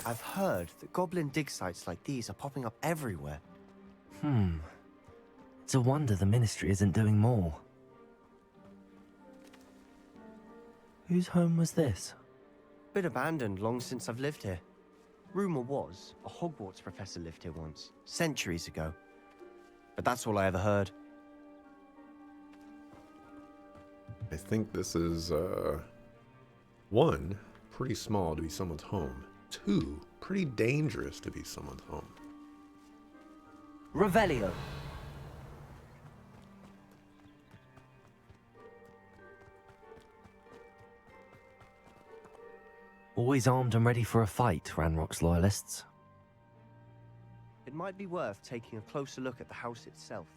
I've heard that goblin dig sites like these are popping up everywhere. It's a wonder the Ministry isn't doing more. Whose home was this? Been abandoned long since I've lived here. Rumor was a Hogwarts professor lived here once, centuries ago. But that's all I ever heard. I think this is, 1, pretty small to be someone's home. 2, pretty dangerous to be someone's home. Revelio. Always armed and ready for a fight, Ranrock's loyalists. It might be worth taking a closer look at the house itself.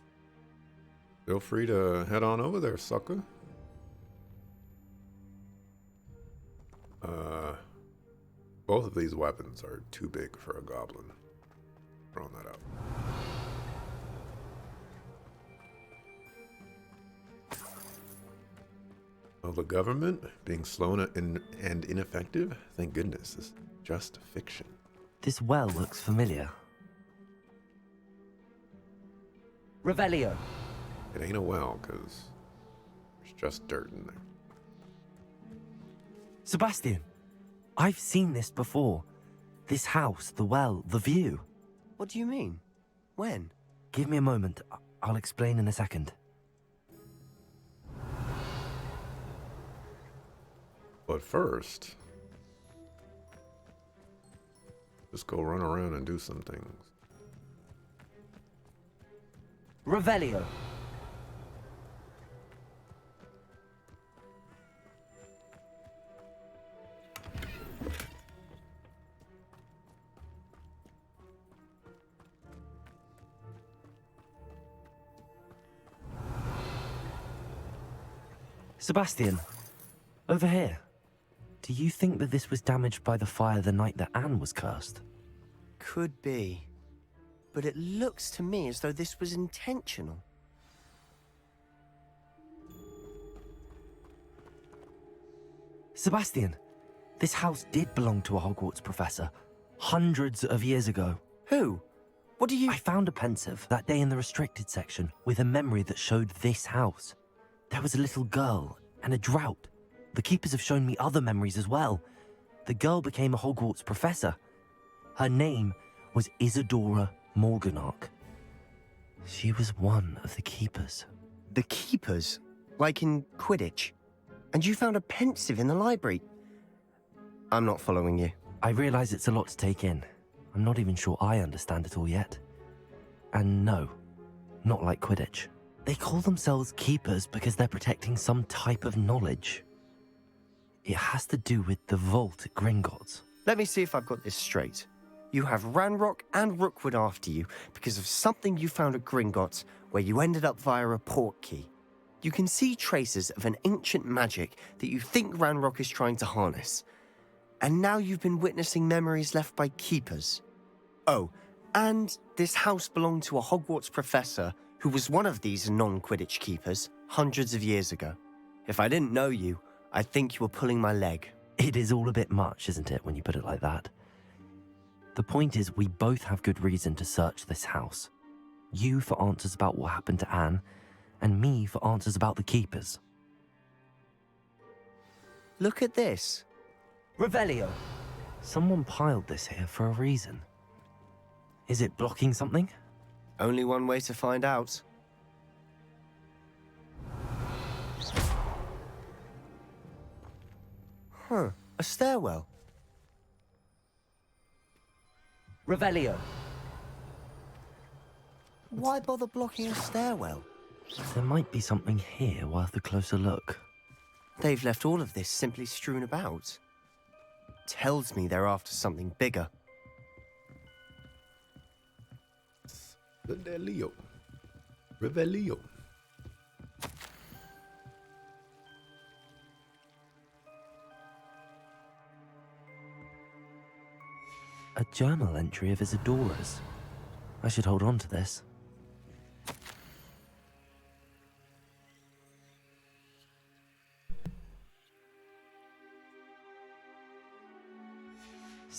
Feel free to head on over there, sucker. Both of these weapons are too big for a goblin. Throwing that out. Well, the government being slow and ineffective? Thank goodness, is just fiction. This well looks familiar. Revelio. It ain't a well, because there's just dirt in there. Sebastian, I've seen this before. This house, the well, the view. What do you mean? When? Give me a moment. I'll explain in a second. But first, just go run around and do some things. Revelio. Sebastian, over here. Do you think that this was damaged by the fire the night that Anne was cursed? Could be. But it looks to me as though this was intentional. Sebastian, this house did belong to a Hogwarts professor, hundreds of years ago. Who? What do you... I found a pensive that day in the restricted section with a memory that showed this house. There was a little girl and a drought. The keepers have shown me other memories as well. The girl became a Hogwarts professor. Her name was Isadora Morganach. She was one of the keepers. The keepers? Like in Quidditch? And you found a pensive in the library? I'm not following you. I realize it's a lot to take in. I'm not even sure I understand it all yet. And no, not like Quidditch. They call themselves keepers because they're protecting some type of knowledge. It has to do with the vault at Gringotts. Let me see if I've got this straight. You have Ranrock and Rookwood after you because of something you found at Gringotts where you ended up via a port key. You can see traces of an ancient magic that you think Ranrock is trying to harness. And now you've been witnessing memories left by keepers. Oh, and this house belonged to a Hogwarts professor who was one of these non-Quidditch keepers hundreds of years ago. If I didn't know you, I'd think you were pulling my leg. It is all a bit much, isn't it, when you put it like that? The point is, we both have good reason to search this house. You for answers about what happened to Anne, and me for answers about the keepers. Look at this. Revelio. Someone piled this here for a reason. Is it blocking something? Only one way to find out. Huh, a stairwell. Revelio. Why bother blocking a stairwell? There might be something here worth a closer look. They've left all of this simply strewn about. Tells me they're after something bigger. Revelio. Revelio. A journal entry of Isadora's. I should hold on to this.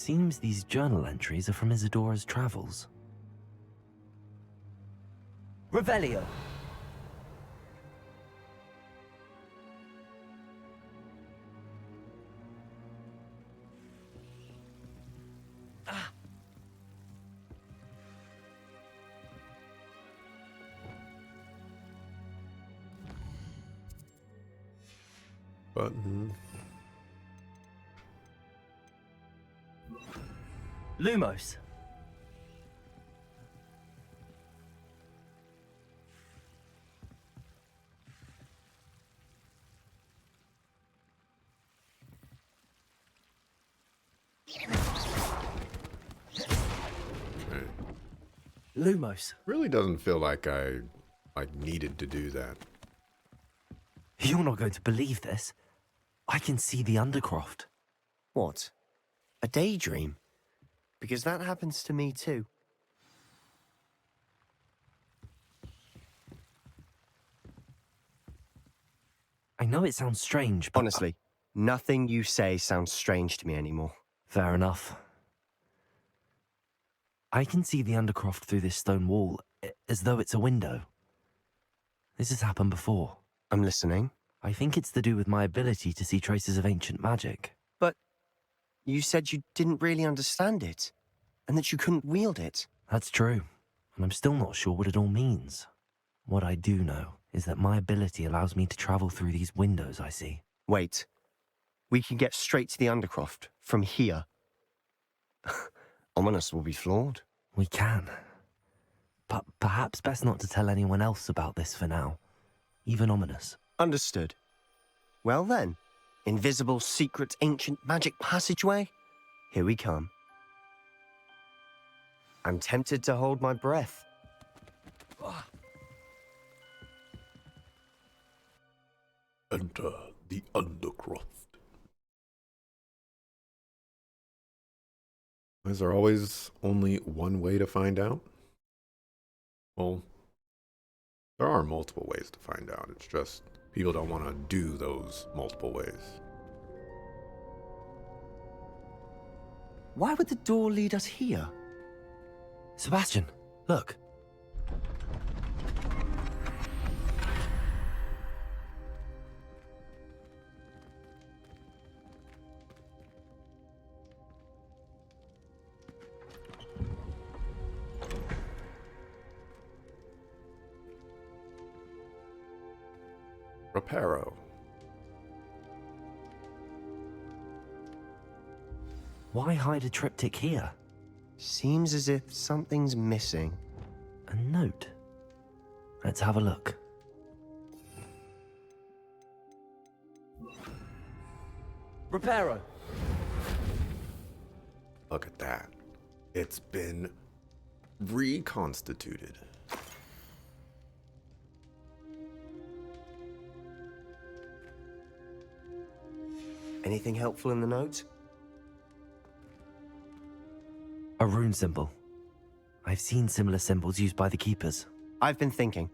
seems these journal entries are from Isadora's travels. Revelio! Button. Lumos! Okay. Lumos. Really doesn't feel like I needed to do that. You're not going to believe this. I can see the Undercroft. What? A daydream? Because that happens to me too. I know it sounds strange, but... Honestly, nothing you say sounds strange to me anymore. Fair enough. I can see the Undercroft through this stone wall, as though it's a window. This has happened before. I'm listening. I think it's to do with my ability to see traces of ancient magic. But you said you didn't really understand it, and that you couldn't wield it. That's true, and I'm still not sure what it all means. What I do know is that my ability allows me to travel through these windows I see. Wait. We can get straight to the Undercroft from here. Ominous will be floored. We can. But perhaps best not to tell anyone else about this for now. Even Ominous. Understood. Well then, invisible, secret, ancient magic passageway? Here we come. I'm tempted to hold my breath. Enter the Undercroft. Is there always only one way to find out? Well, there are multiple ways to find out. It's just people don't want to do those multiple ways. Why would the door lead us here? Sebastian, look. Reparo. Why hide a triptych here? Seems as if something's missing. A note. Let's have a look. Reparo. Look at that. It's been reconstituted. Anything helpful in the note? A rune symbol. I've seen similar symbols used by the keepers. I've been thinking.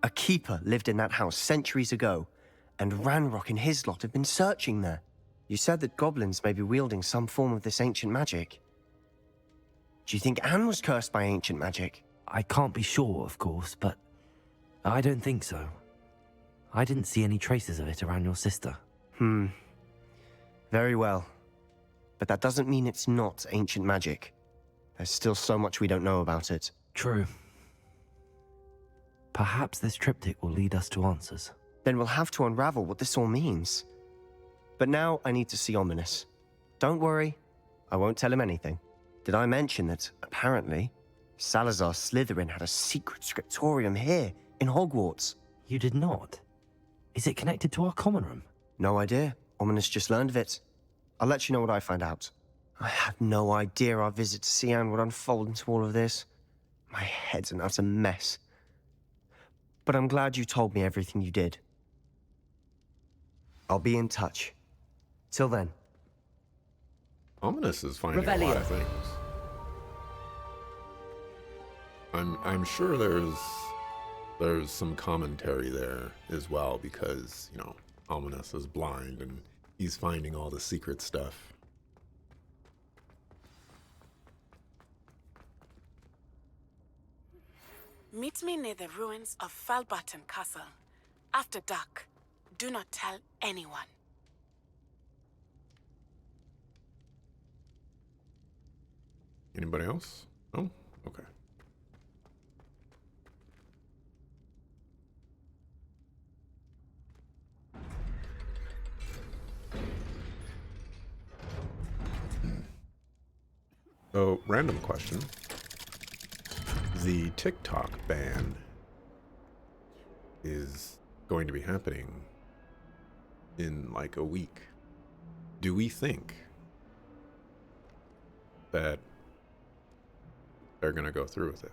A keeper lived in that house centuries ago, and Ranrock and his lot have been searching there. You said that goblins may be wielding some form of this ancient magic. Do you think Anne was cursed by ancient magic? I can't be sure, of course, but I don't think so. I didn't see any traces of it around your sister. Very well. But that doesn't mean it's not ancient magic. There's still so much we don't know about it. True. Perhaps this triptych will lead us to answers. Then we'll have to unravel what this all means. But now I need to see Ominous. Don't worry, I won't tell him anything. Did I mention that, apparently, Salazar Slytherin had a secret scriptorium here, in Hogwarts? You did not? Is it connected to our common room? No idea. Ominous just learned of it. I'll let you know what I find out. I had no idea our visit to Cian would unfold into all of this. My head's an utter mess. But I'm glad you told me everything you did. I'll be in touch. Till then. Ominous is finding a lot of things. I'm sure there's some commentary there as well because, you know, Ominous is blind and he's finding all the secret stuff. Meet me near the ruins of Falbarton Castle. After dark. Do not tell anyone. Anybody else? Oh, okay. So, random question. The TikTok ban is going to be happening in like a week. Do we think that they're going to go through with it?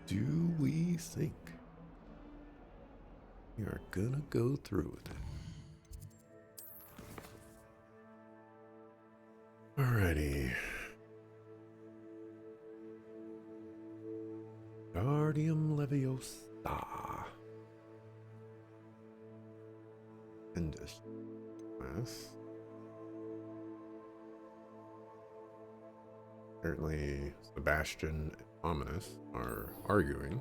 Do we think we are gonna go through with it? Alrighty. Guardium Leviosa. And this class. Apparently, Sebastian and Ominous are arguing.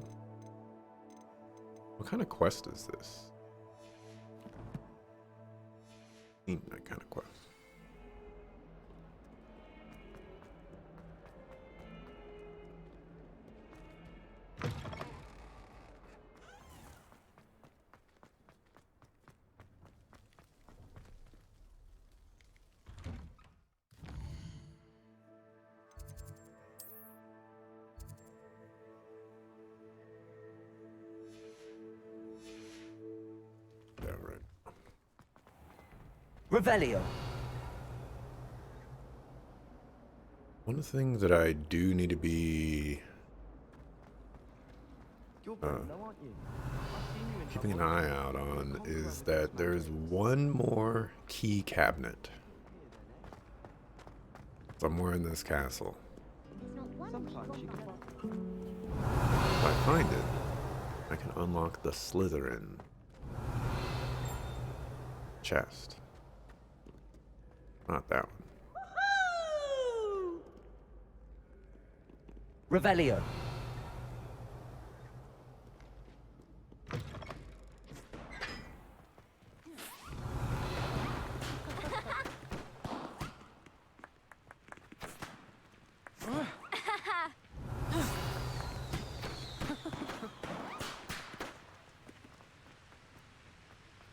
What kind of quest is this? Ain't that kind of quest. Yeah, right. Revelio. One of the things that I do need to be keeping an eye out on is that there's one more key cabinet somewhere in this castle. If I find it, I can unlock the Slytherin chest. Not that one. Revelio.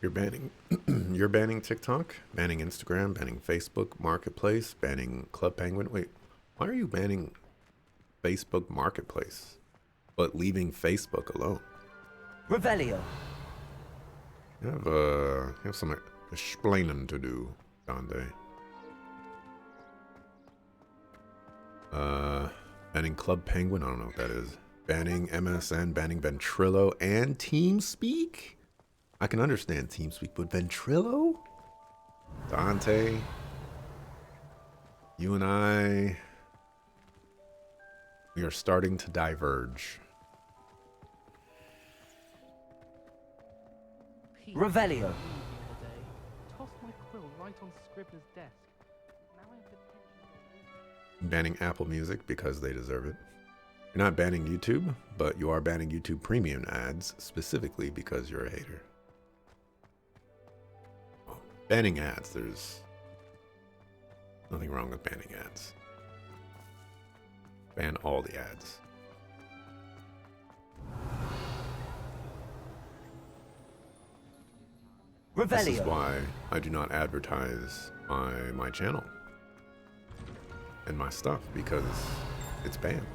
You're banning you're banning TikTok, banning Instagram, banning Facebook Marketplace, banning Club Penguin. Wait, why are you banning Facebook Marketplace but leaving Facebook alone? Revelio. You have some explaining to do, Dante. Banning Club Penguin, I don't know what that is. Banning MSN, banning Ventrilo and TeamSpeak? I can understand TeamSpeak, but Ventrilo? Dante? You and I... we are starting to diverge. Revelio. Tossed my quill right on Scribbler's desk. Now I have the Banning Apple Music because they deserve it. You're not banning YouTube, but you are banning YouTube Premium ads specifically because you're a hater. Well, banning ads, there's nothing wrong with banning ads. Ban all the ads. This is Revelio. why I do not advertise my channel and my stuff, because it's banned.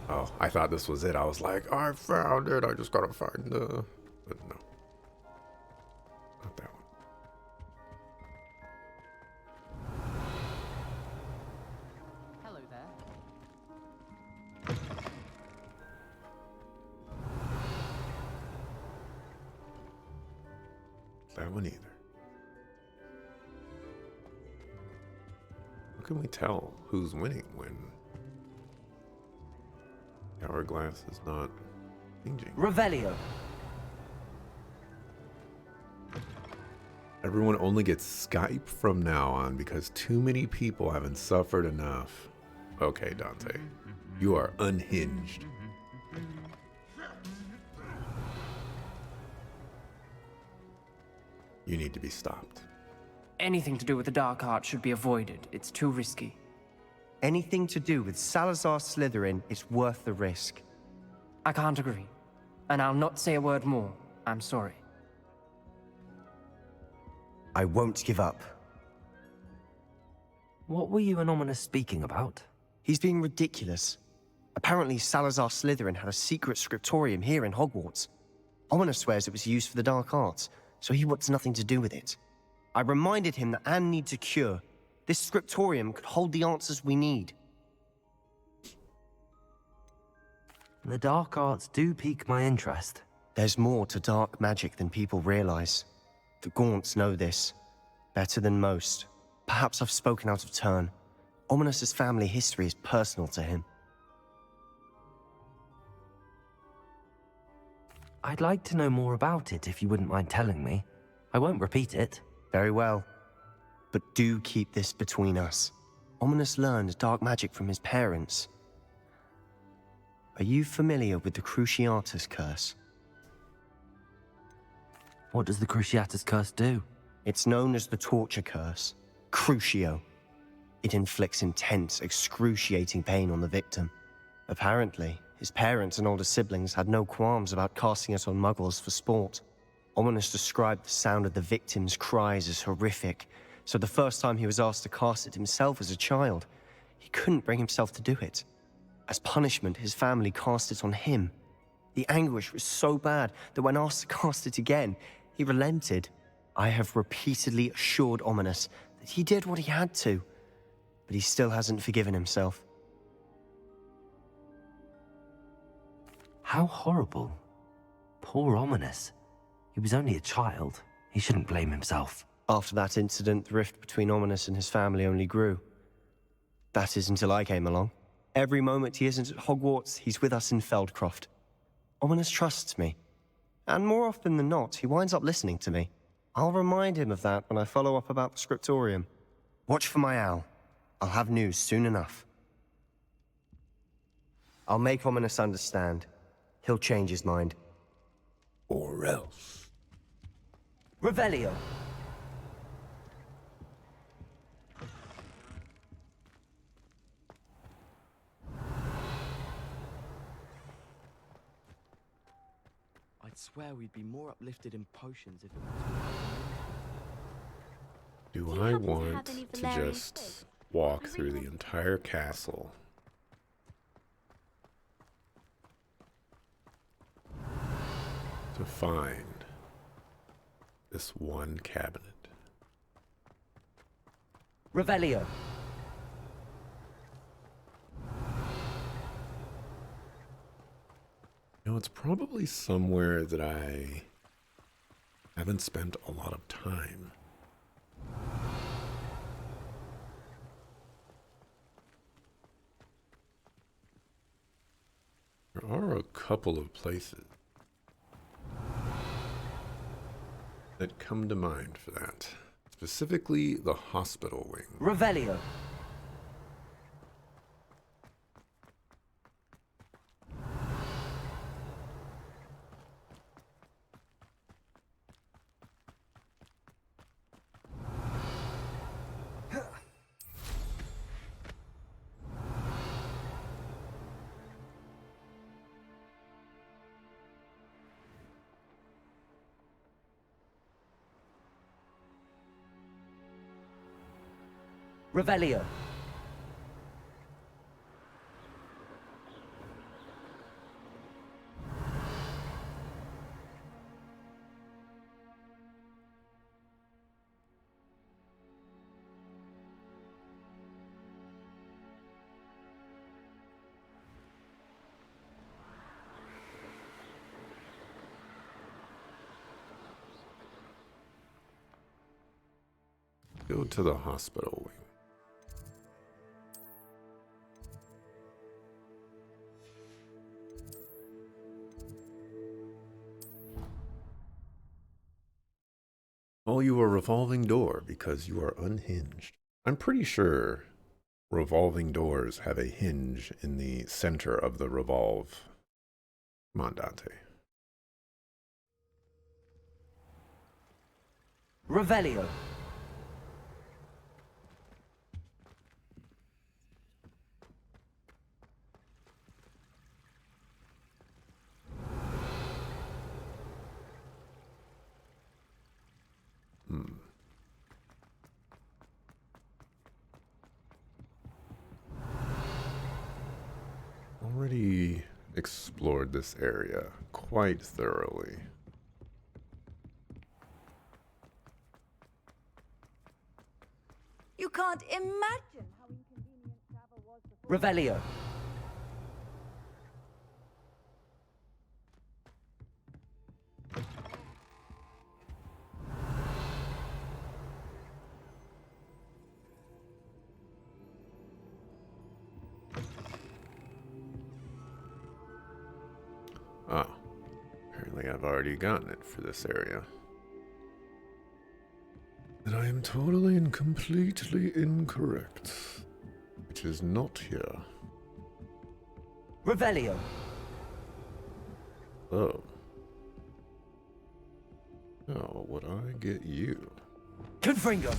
Oh, I thought this was it. I was like, I found it. I just gotta find the... But no. Not that one. Hello there. That one either. How can we tell who's winning when the hourglass is not changing? Revelio. Everyone only gets Skype from now on because too many people haven't suffered enough. Okay, Dante. You are unhinged. You need to be stopped. Anything to do with the dark arts should be avoided. It's too risky. Anything to do with Salazar Slytherin is worth the risk. I can't agree. And I'll not say a word more. I'm sorry. I won't give up. What were you and Ominous speaking about? He's being ridiculous. Apparently, Salazar Slytherin had a secret scriptorium here in Hogwarts. Ominous swears it was used for the dark arts, so he wants nothing to do with it. I reminded him that Anne needs a cure. This scriptorium could hold the answers we need. The dark arts do pique my interest. There's more to dark magic than people realize. The Gaunts know this. Better than most. Perhaps I've spoken out of turn. Ominous's family history is personal to him. I'd like to know more about it if you wouldn't mind telling me. I won't repeat it. Very well. But do keep this between us. Ominous learned dark magic from his parents. Are you familiar with the Cruciatus Curse? What does the Cruciatus Curse do? It's known as the Torture Curse. Crucio. It inflicts intense, excruciating pain on the victim. Apparently, his parents and older siblings had no qualms about casting it on muggles for sport. Ominous described the sound of the victim's cries as horrific, so the first time he was asked to cast it himself as a child, he couldn't bring himself to do it. As punishment, his family cast it on him. The anguish was so bad that when asked to cast it again, he relented. I have repeatedly assured Ominous that he did what he had to, but he still hasn't forgiven himself. How horrible. Poor Ominous. He was only a child. He shouldn't blame himself. After that incident, the rift between Ominous and his family only grew. That is until I came along. Every moment he isn't at Hogwarts, he's with us in Feldcroft. Ominous trusts me. And more often than not, he winds up listening to me. I'll remind him of that when I follow up about the scriptorium. Watch for my owl. I'll have news soon enough. I'll make Ominous understand. He'll change his mind. Or else. Revelio. I'd swear we'd be more uplifted in potions if it Do Do you I happen to want have any to Valerian just figs? walk I through really the want- entire castle to find this one cabinet? Revelio. You know, it's probably somewhere that I haven't spent a lot of time. There are a couple of places that come to mind for that. Specifically, the hospital wing. Revelio. Revelio. Go to the hospital wing. Call you a revolving door because you are unhinged. I'm pretty sure revolving doors have a hinge in the center of the revolve. Come on, Dante. Revelio. Already explored this area quite thoroughly. You can't imagine how inconvenient travel was before. Revelio. Oh, apparently I've already gotten it for this area. And I am totally and completely incorrect. It is not here. Revelio. Oh. How would I get you? Confringo.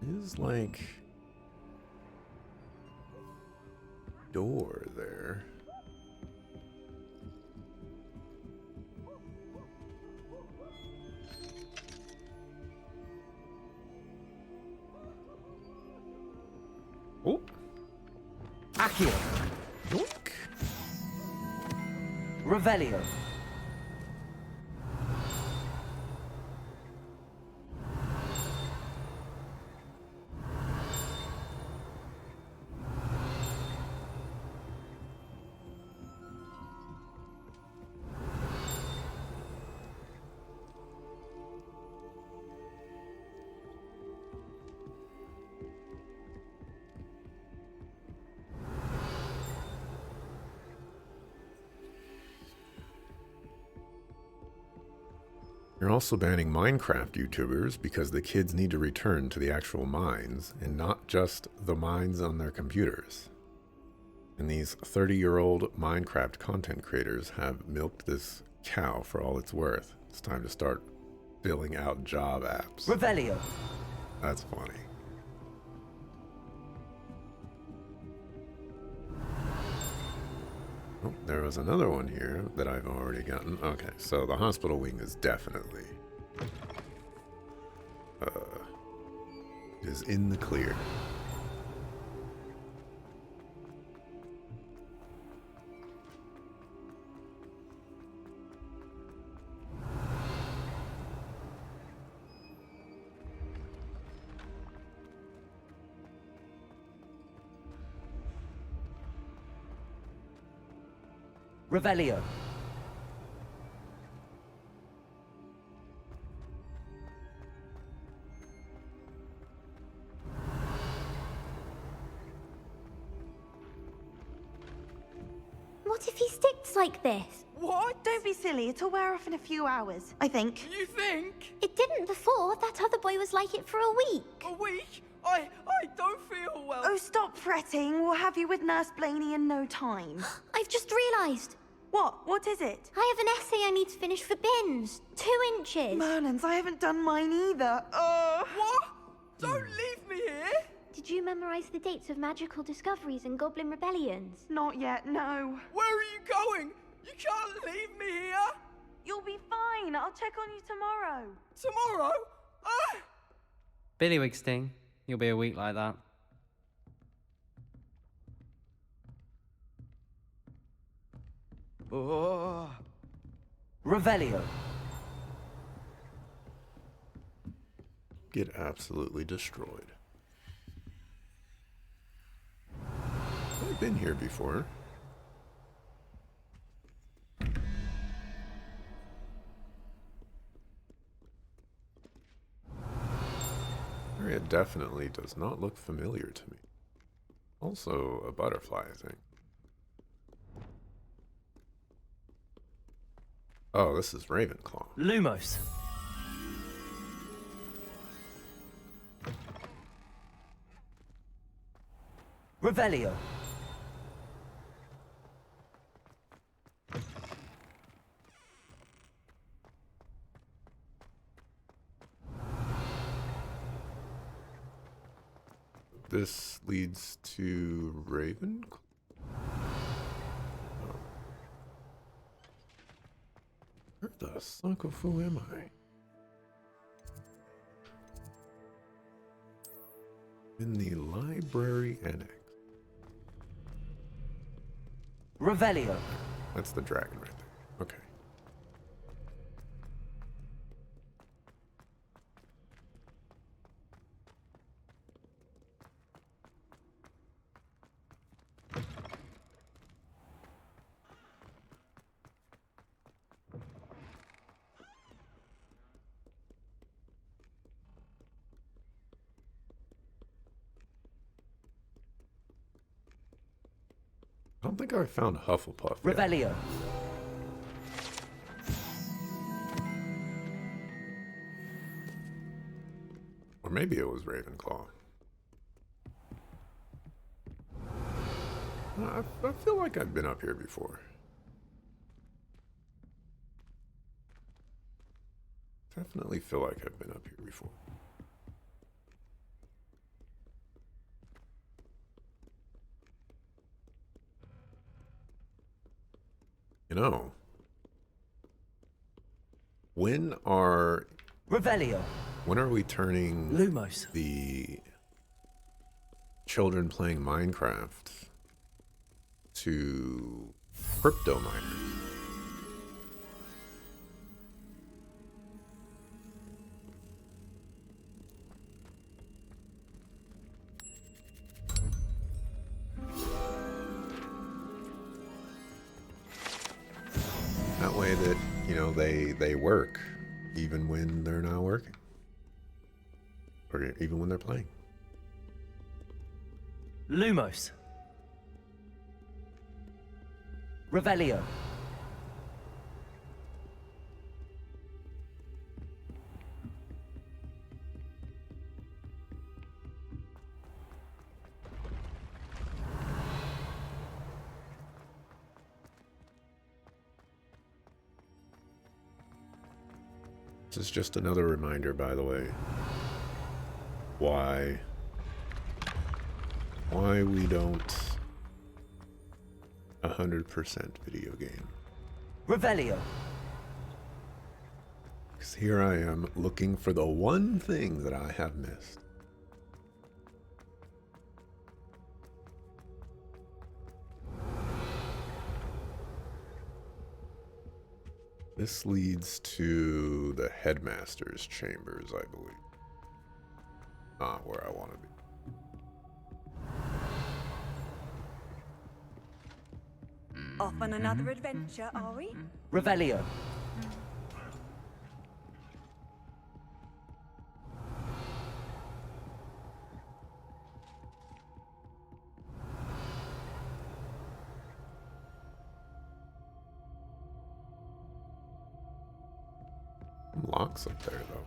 Is like door there. Oh, Accio. yoink. Revelio. You're also banning Minecraft YouTubers because the kids need to return to the actual mines and not just the mines on their computers. And these 30-year-old Minecraft content creators have milked this cow for all it's worth. It's time to start filling out job apps. Revelio. That's funny. Oh, there was another one here that I've already gotten. Okay, so the hospital wing is definitely is in the clear. Revelio. What if he sticks like this? What? Don't be silly. It'll wear off in a few hours, I think. You think? It didn't before. That other boy was like it for a week. A week? I don't feel well. Oh, stop fretting. We'll have you with Nurse Blaney in no time. I've just realised. What? What is it? I have an essay I need to finish for bins. 2 inches. Merlins, I haven't done mine either. What? Don't leave me here! Did you memorise the dates of magical discoveries and goblin rebellions? Not yet, no. Where are you going? You can't leave me here! You'll be fine. I'll check on you tomorrow. Tomorrow? Ah! Billywig Sting, you'll be a week like that. Oh. Revelio. Get absolutely destroyed. I've been here before. Area definitely does not look familiar to me. Also, a butterfly, I think. Oh, this is Ravenclaw. Lumos. Revelio. This leads to Ravenclaw. Oh. Where the suck of who am I? In the library annex. Revelio. That's the dragon right there. Okay. I don't think I found Hufflepuff yet. Revelio. Or maybe it was Ravenclaw. I feel like I've been up here before. Definitely feel like I've been up here before. You know, when are Revelio. we turning Lumos. the children playing Minecraft to crypto miners? That way that, you know, they work even when they're not working. Or even when they're playing. Lumos. Revelio. This is just another reminder, by the way, why we don't 100% video game. Revelio. Because here I am looking for the one thing that I have missed. This leads to the headmaster's chambers, I believe. Not where I want to be. Off on another adventure, are we? Revelio. Locks up there, though.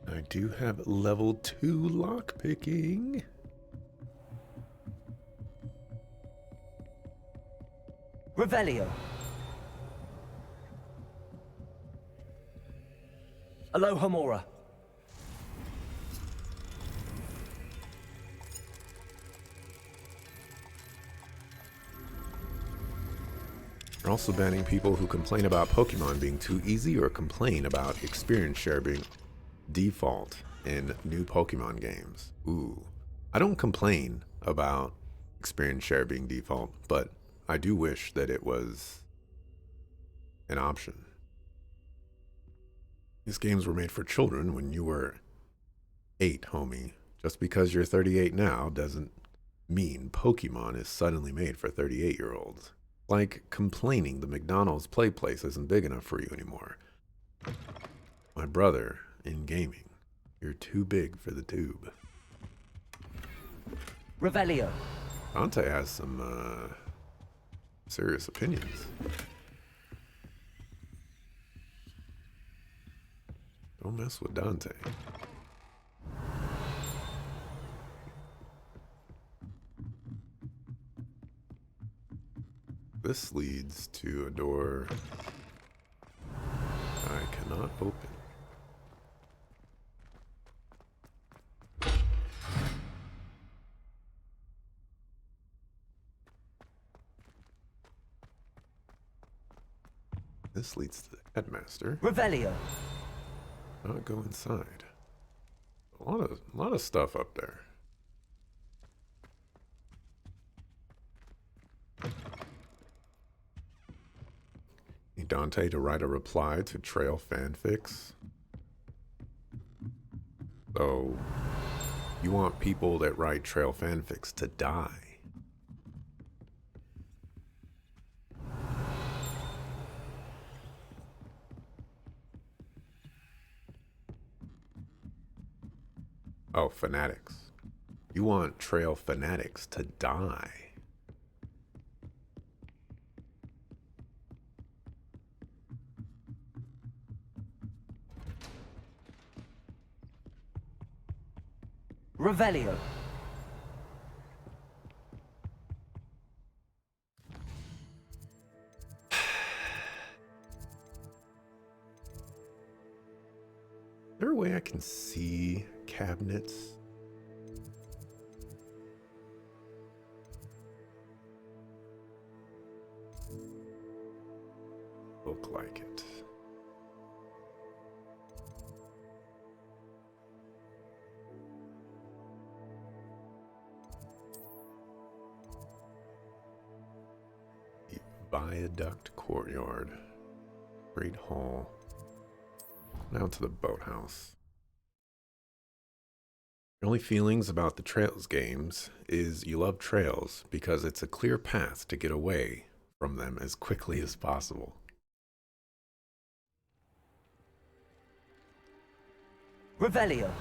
I do have level 2 lockpicking. Revelio. Alohomora. We're also banning people who complain about Pokemon being too easy or complain about experience share being default in new Pokemon games. Ooh. I don't complain about experience share being default, but I do wish that it was an option. These games were made for children when you were 8, homie. Just because you're 38 now doesn't mean Pokemon is suddenly made for 38-year-olds. Like complaining the McDonald's play place isn't big enough for you anymore. My brother, in gaming, you're too big for the tube. Revelio. Dante has some serious opinions. Don't mess with Dante. This leads to a door I cannot open. This leads to the headmaster. Revelio. Not go inside. A lot of stuff up there. Need Dante to write a reply to Trail fanfics. So, you want people that write Trail fanfics to die. Oh, fanatics. You want Trail fanatics to die. Revelio. Is there a way I can see cabinets? Look like it. The Viaduct Courtyard. Great Hall. Now to the boathouse. Your only feelings about the Trails games is you love Trails because it's a clear path to get away from them as quickly as possible. Revelio.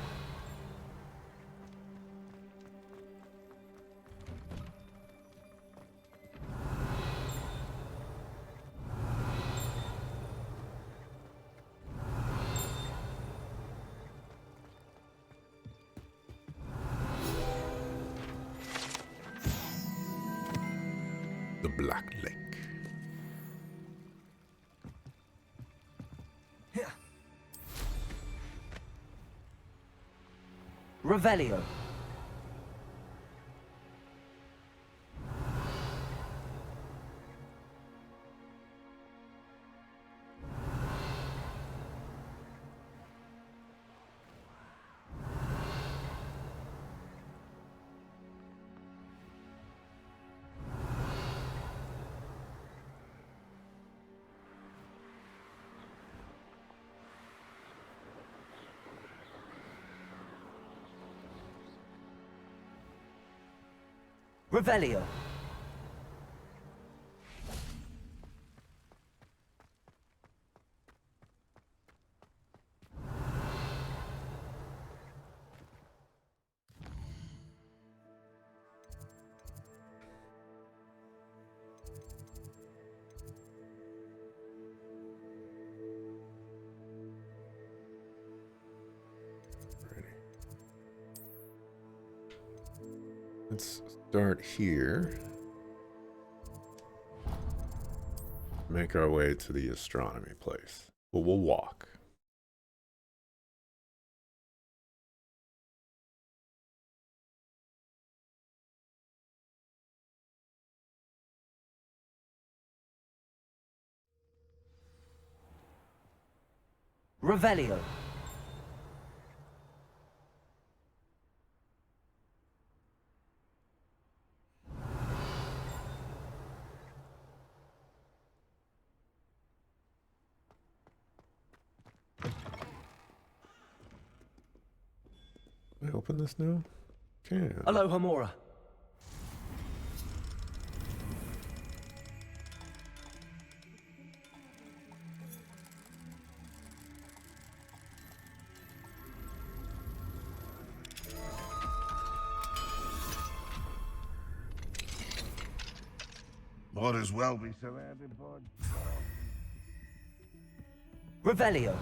The Black Lake. Revelio. Revelio. Let's start here. Make our way to the astronomy place. Well, we'll walk. Revelio. Can I open this now? Can. Aloha Mora. Might as well be surrounded by... Revelio.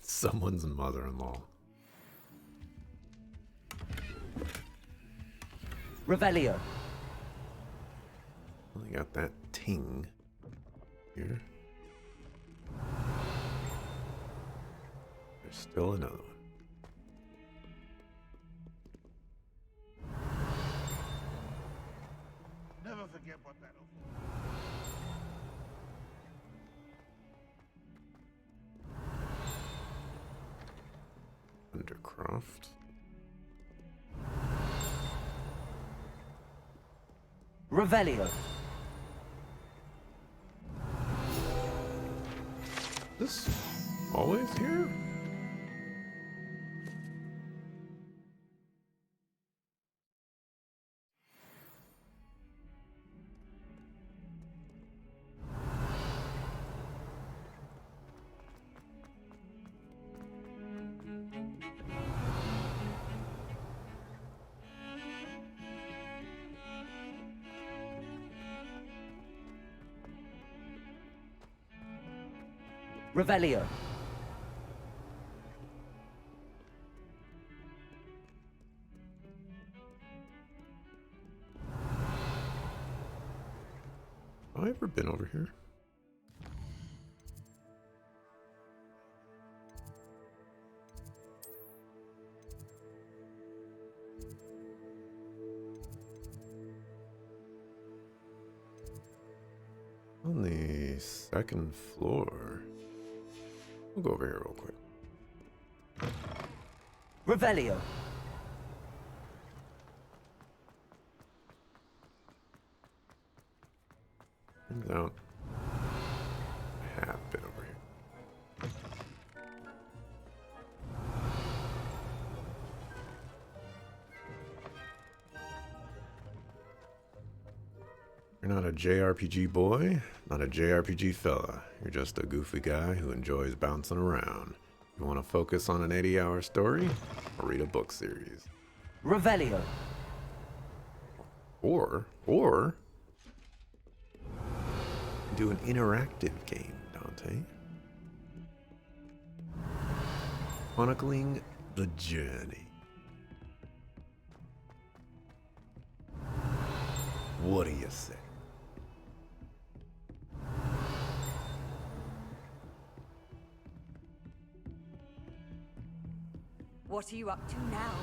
Someone's mother-in-law. Revelio. Only got that ting here. There's still another one. Never forget what that'll... Undercroft. Revelio. This always here? Revelio. Have I ever been over here? On the second floor. We'll go over here real quick. Revelio. Turns out I have been over here. You're not a JRPG boy, not a JRPG fella. You're just a goofy guy who enjoys bouncing around. You want to focus on an 80-hour story or read a book series? Revelio. Or do an interactive game, Dante. Chronicling the journey. What do you say? What are you up to now?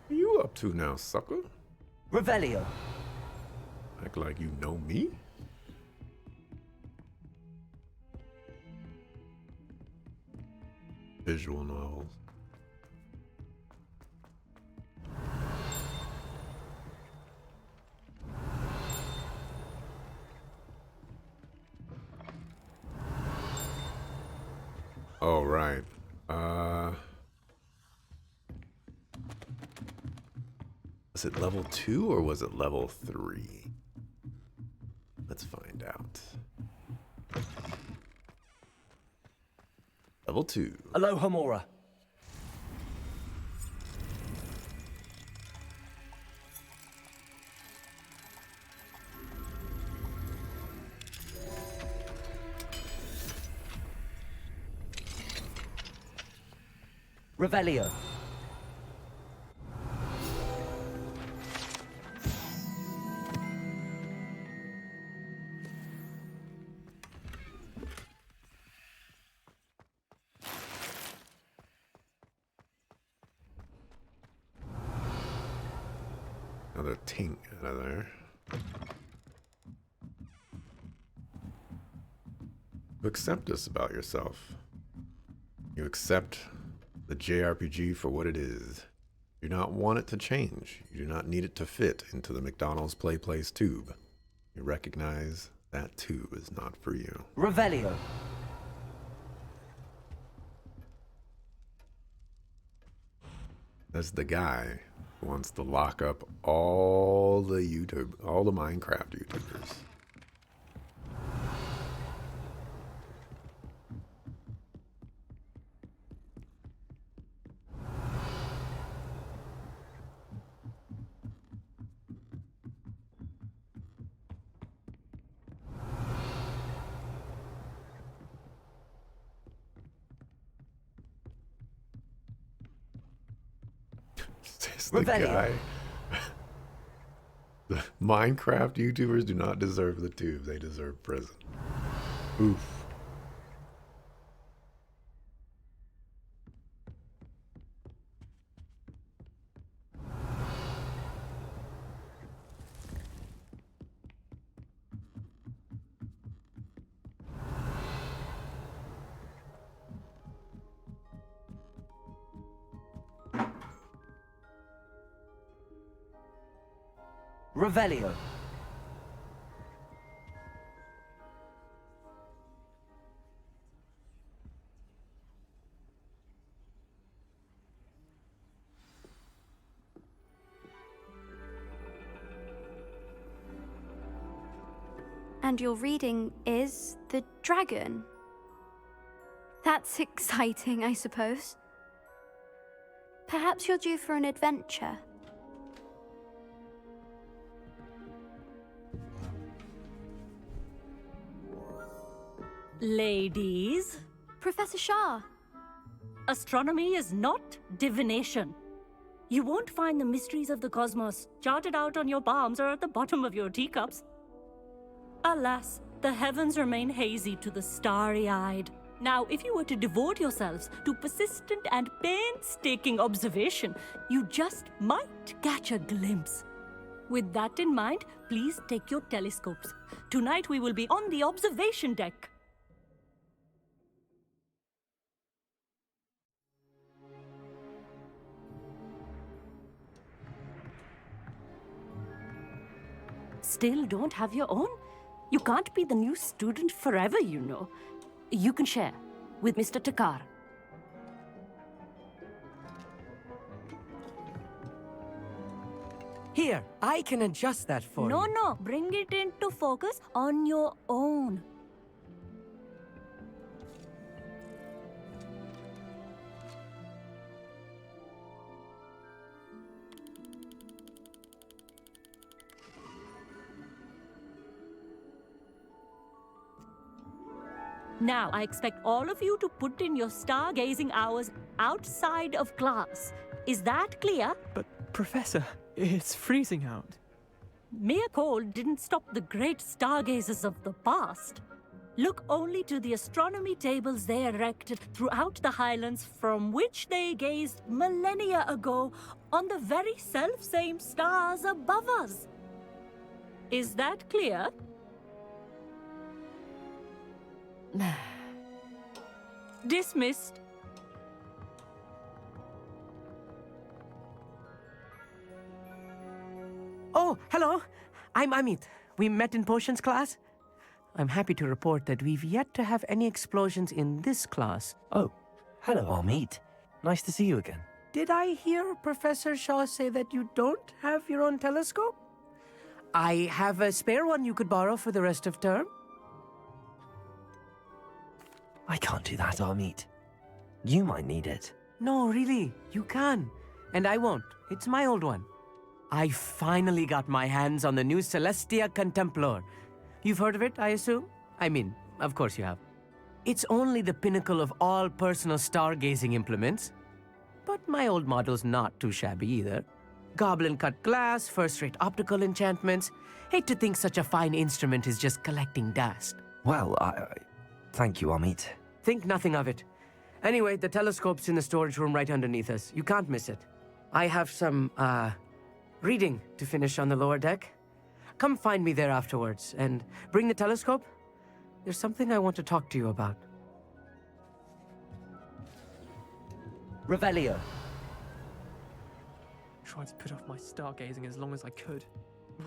What are you up to now, sucker? Revelio. Act like you know me? Visual novels. Oh, right. Was it level 2 or was it level 3? Let's find out. Level 2. Aloha Mora. Revelio. the tink out of there. You accept this about yourself. You accept the JRPG for what it is. You do not want it to change. You do not need it to fit into the McDonald's Play Place tube. You recognize that tube is not for you. Revelio. That's the guy who wants to lock up all the Minecraft YouTubers. Is the guy. The Minecraft YouTubers do not deserve the tube. They deserve prison. Oof. Revelio. And your reading is the dragon. That's exciting, I suppose. Perhaps you're due for an adventure. Ladies, Professor Shah. astronomy is not divination. You won't find the mysteries of the cosmos charted out on your palms or at the bottom of your teacups. Alas, the heavens remain hazy to the starry-eyed. Now, if you were to devote yourselves to persistent and painstaking observation, you just might catch a glimpse. With that in mind, please take your telescopes. Tonight we will be on the observation deck. Still don't have your own? You can't be the new student forever, you know. You can share with Mr. Takar. Here, I can adjust that for you. No, bring it into focus on your own. Now, I expect all of you to put in your stargazing hours outside of class. Is that clear? But, Professor, it's freezing out. Mere cold didn't stop the great stargazers of the past. Look only to the astronomy tables they erected throughout the highlands from which they gazed millennia ago on the very self-same stars above us. Is that clear? Dismissed. Oh, hello. I'm Amit. We met in potions class. I'm happy to report that we've yet to have any explosions in this class. Oh, hello, Amit. Nice to see you again. Did I hear Professor Shaw say that you don't have your own telescope? I have a spare one you could borrow for the rest of term. I can't do that, Amit. You might need it. No, really, you can. And I won't. It's my old one. I finally got my hands on the new Celestia Contemplar. You've heard of it, I assume? I mean, of course you have. It's only the pinnacle of all personal stargazing implements. But my old model's not too shabby either. Goblin-cut glass, first-rate optical enchantments. Hate to think such a fine instrument is just collecting dust. Well, thank you, Amit. Think nothing of it. Anyway, the telescope's in the storage room right underneath us. You can't miss it. I have some, reading to finish on the lower deck. Come find me there afterwards, and bring the telescope. There's something I want to talk to you about. Revelio. Tried to put off my stargazing as long as I could. A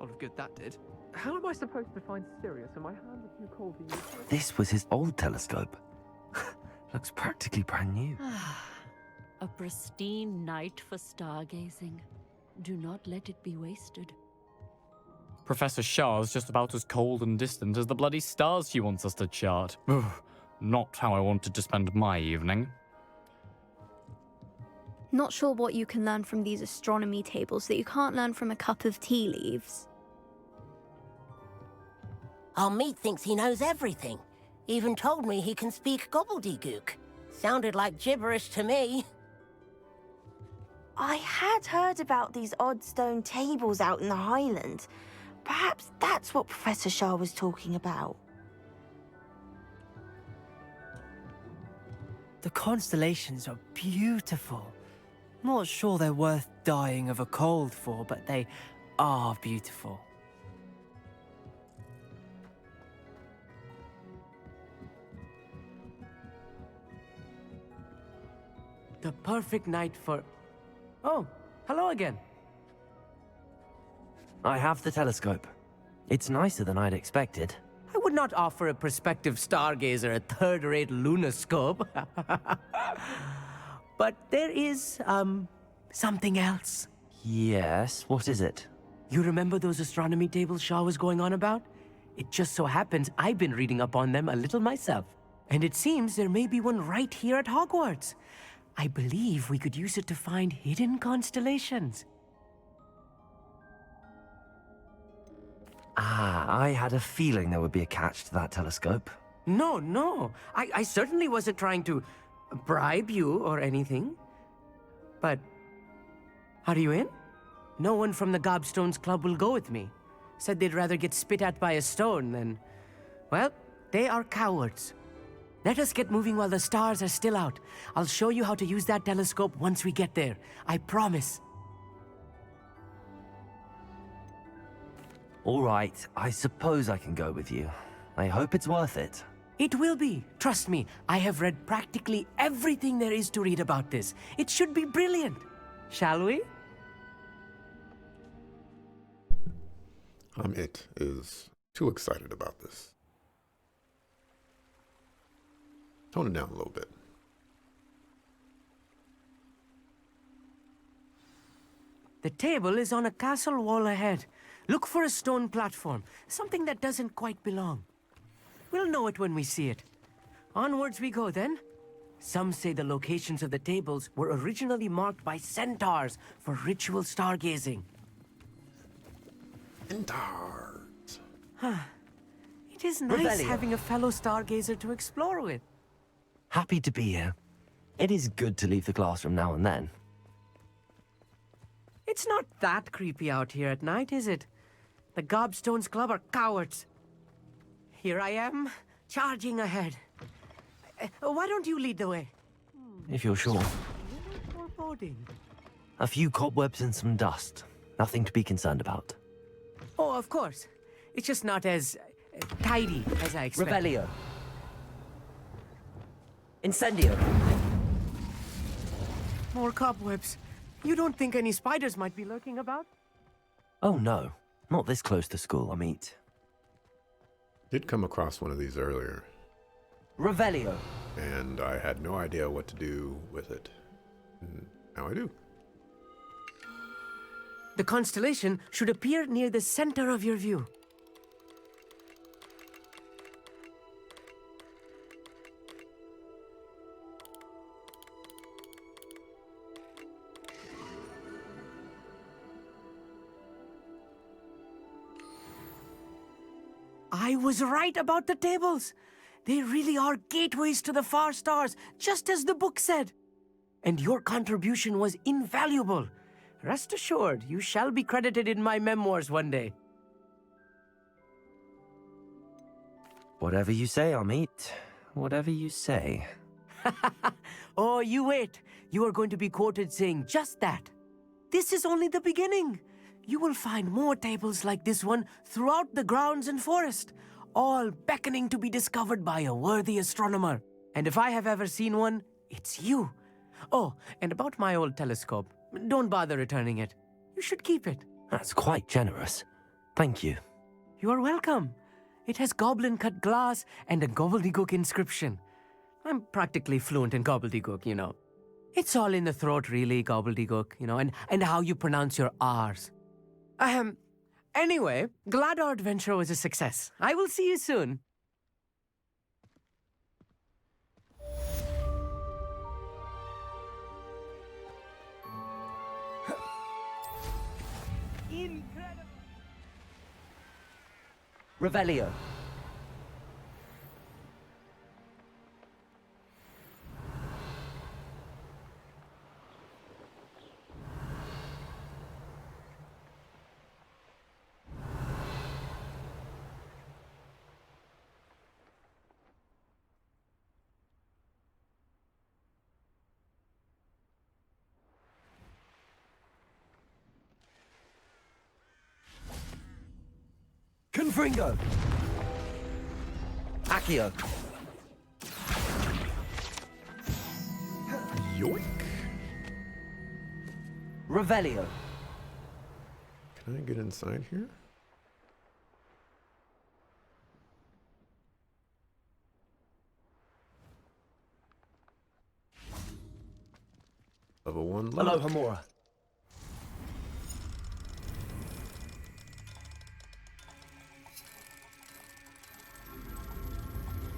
lot of good that did. How am I supposed to find Sirius when my hands are too cold to use? This was his old telescope. Looks practically brand new. A pristine night for stargazing. Do not let it be wasted. Professor Shah's just about as cold and distant as the bloody stars she wants us to chart. Ugh, not how I wanted to spend my evening. Not sure what you can learn from these astronomy tables that you can't learn from a cup of tea leaves. Our meat thinks he knows everything. Even told me he can speak gobbledygook. Sounded like gibberish to me. I had heard about these odd stone tables out in the Highlands. Perhaps that's what Professor Shah was talking about. The constellations are beautiful. Not sure they're worth dying of a cold for, but they are beautiful. The perfect night for... Oh, hello again. I have the telescope. It's nicer than I'd expected. I would not offer a prospective stargazer a third-rate lunoscope. But there is, something else. Yes, what is it? You remember those astronomy tables Shah was going on about? It just so happens I've been reading up on them a little myself. And it seems there may be one right here at Hogwarts. I believe we could use it to find hidden constellations. I had a feeling there would be a catch to that telescope. No. I certainly wasn't trying to bribe you or anything. But, are you in? No one from the Gobstones Club will go with me. Said they'd rather get spit at by a stone than... Well, they are cowards. Let us get moving while the stars are still out. I'll show you how to use that telescope once we get there. I promise. All right, I suppose I can go with you. I hope it's worth it. It will be. Trust me, I have read practically everything there is to read about this. It should be brilliant. Shall we? It is too excited about this. Tone it down a little bit. The table is on a castle wall ahead. Look for a stone platform, something that doesn't quite belong. We'll know it when we see it. Onwards we go then. Some say the locations of the tables were originally marked by centaurs for ritual stargazing. Centaurs. It is nice having a fellow stargazer to explore with. Happy to be here. It is good to leave the classroom now and then. It's not that creepy out here at night, is it? The Gobstones Club are cowards. Here I am, charging ahead. Why don't you lead the way? If you're sure. Foreboding. A few cobwebs and some dust. Nothing to be concerned about. Oh, of course. It's just not as tidy as I expected. Revelio. Incendio. More cobwebs. You don't think any spiders might be lurking about? Oh no, not this close to school, Amit. Did come across one of these earlier. Revelio. And I had no idea what to do with it. Now I do. The constellation should appear near the center of your view. I was right about the tables. They really are gateways to the far stars, just as the book said. And your contribution was invaluable. Rest assured, you shall be credited in my memoirs one day. Whatever you say, Amit. Whatever you say. Oh, you wait. You are going to be quoted saying just that. this is only the beginning. You will find more tables like this one throughout the grounds and forest, all beckoning to be discovered by a worthy astronomer. And if I have ever seen one, it's you. Oh, and about my old telescope, don't bother returning it. You should keep it. That's quite generous. Thank you. You are welcome. It has goblin-cut glass and a gobbledygook inscription. I'm practically fluent in gobbledygook, you know. It's all in the throat, really, gobbledygook, you know, and how you pronounce your R's. Anyway, glad our adventure was a success. I will see you soon. Revelio. Confringo. Accio. Yoink. Revelio. Can I get inside here? Level 1 lock. Hello, Hamura.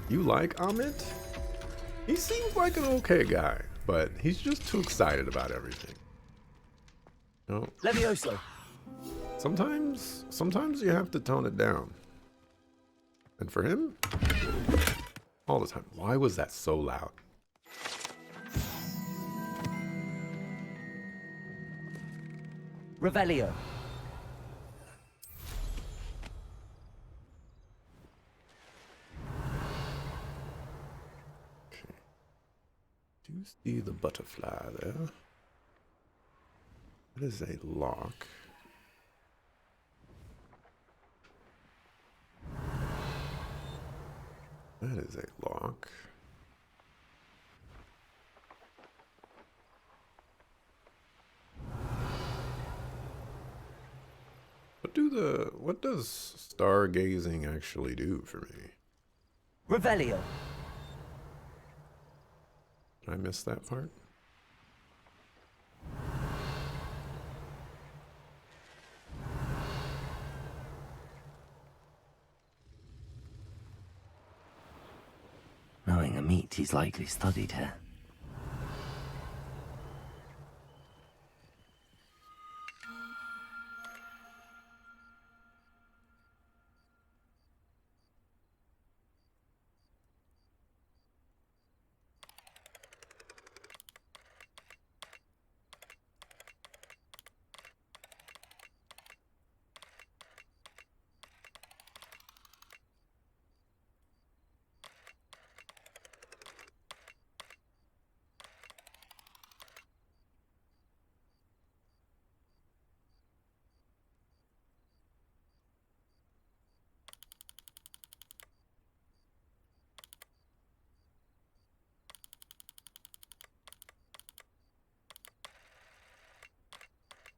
You like Amit? He seems like an okay guy, but he's just too excited about everything. No. Levioso. Sometimes you have to tone it down. And for him, all the time. Why was that so loud? Revelio. Do you see the butterfly there? That is a lock. That is a lock. What does stargazing actually do for me? Revelio. Did I miss that part? Knowing Amit, he's likely studied here.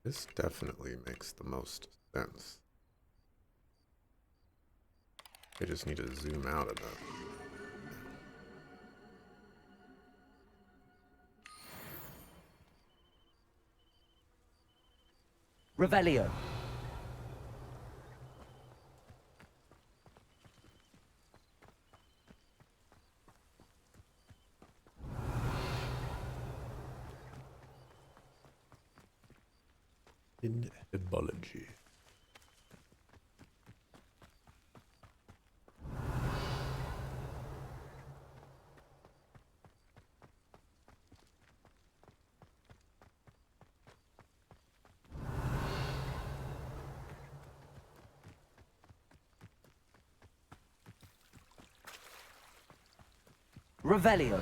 This definitely makes the most sense. I just need to zoom out enough. Revelio. Inhibology. Revelio.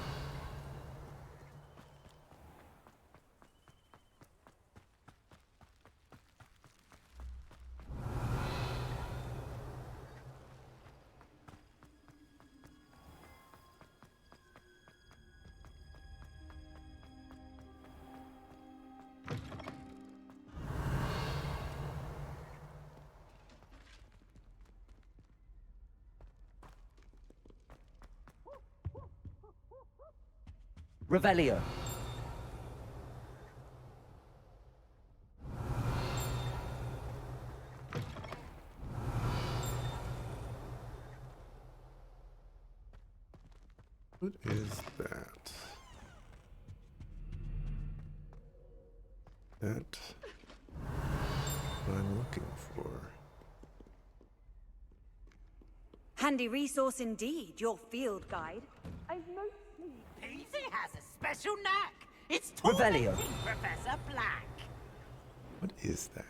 Revelio. What is that? That I'm looking for. Handy resource indeed, your field guide. I've mostly... Easy has a special knack. It's Revelio. tormenting Professor Black. What is that?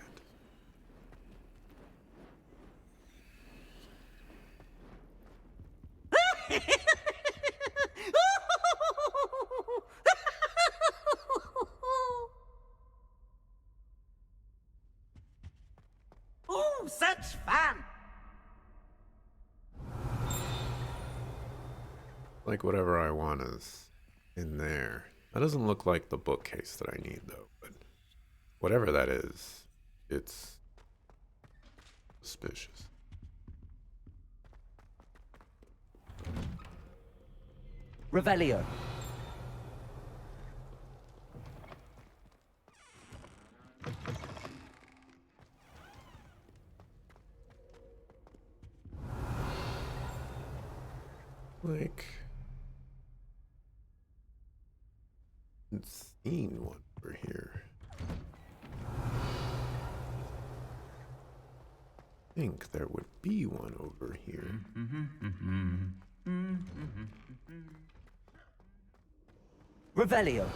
Oh, such fun! Like whatever I want is in there. That doesn't look like the bookcase that I need though, but whatever that is, it's suspicious. Revelio. Like, I've seen one over here. I think there would be one over here. Revelio.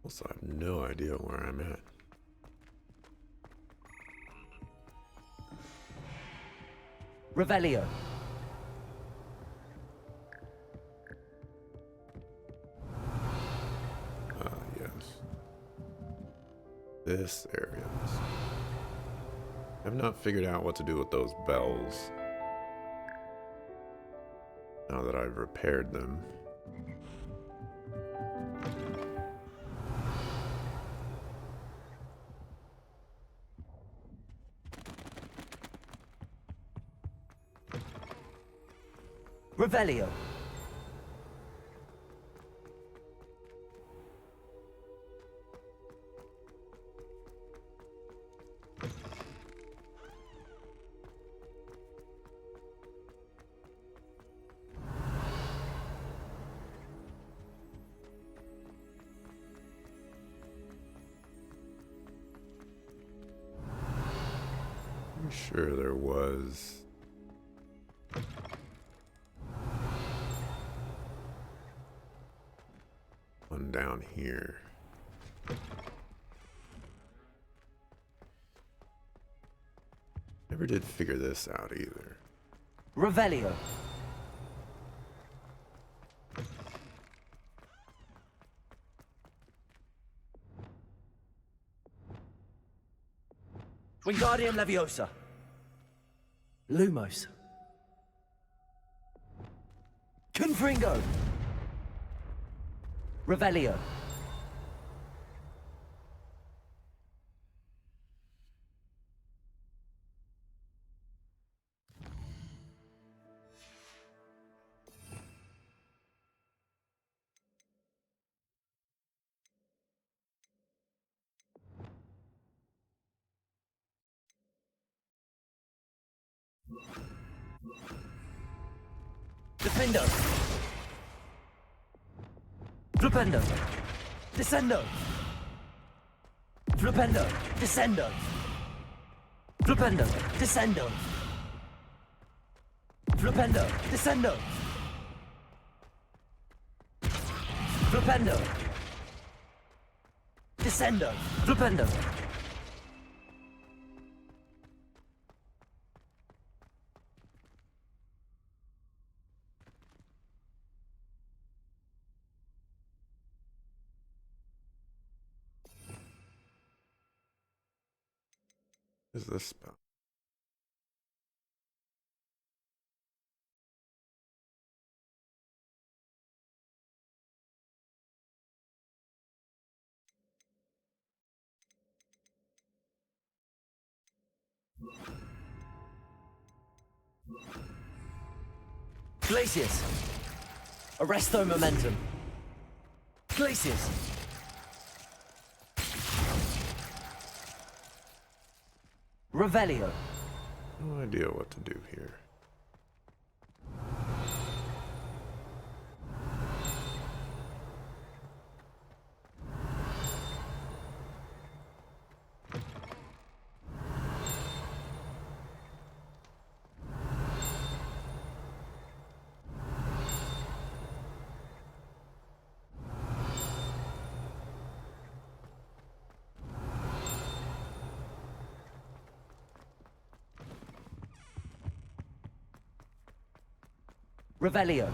Also, I have no idea where I'm at. Revelio. Yes. This area. I've not figured out what to do with those bells. Now that I've repaired them. Revelio. I'm sure there was. One down here. Never did figure this out either. Revelio. Wingardium Leviosa. Lumos. Confringo. Revelio. Defendo. Flipendo. Descendo. Flipendo. Descendo. Flipendo. Descendo. Flipendo. Descendo. Flipendo. Descendo. Flipendo. What is this spell? Glacius! Arresto momentum! Glacius! Revelio! No idea what to do here. Revelio!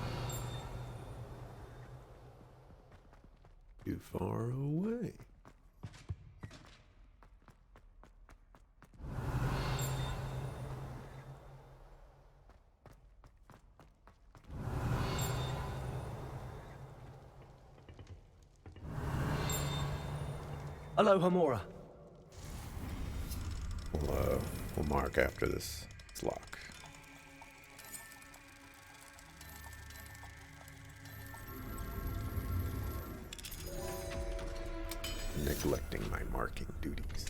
Too far away. Aloha Mora. We'll mark after this lock. Neglecting my marking duties.